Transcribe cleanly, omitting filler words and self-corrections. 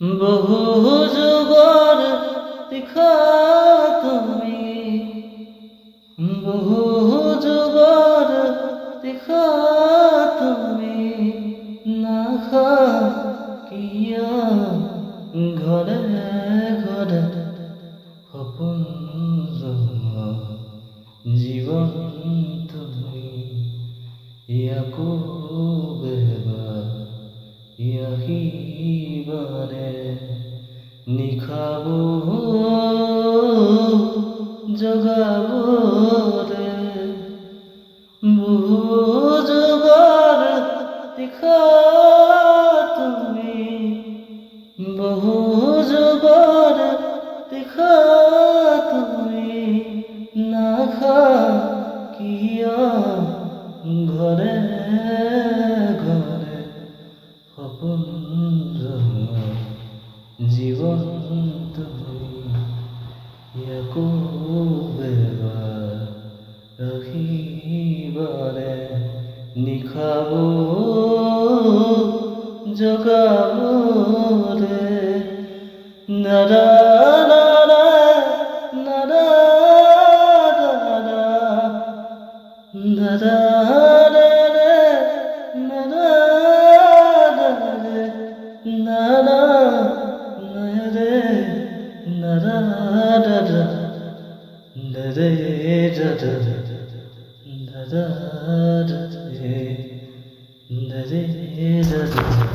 বহু যুগৰ তীখা তুমি, বহু যুগৰ তীখা তুমি, নাখা কিয় ঘৰে ঘৰে সপোন জন্ম জীৱন তুমি, ইয়াকো বেবাৰ আহিবাৰে নিশাব জগাবৰে, বহু যুগৰ তীখা তুমি, বহু যুগৰ তীখা তুমি, নাখা কিয় ঘৰে ঘৰে সপোন জীৱন তুমি, ইয়াকো বেবাৰ ৰাখিবাৰে নিশাব জগাবৰে, নাৰা নাৰা নাৰা নাৰা da da da da da da da da da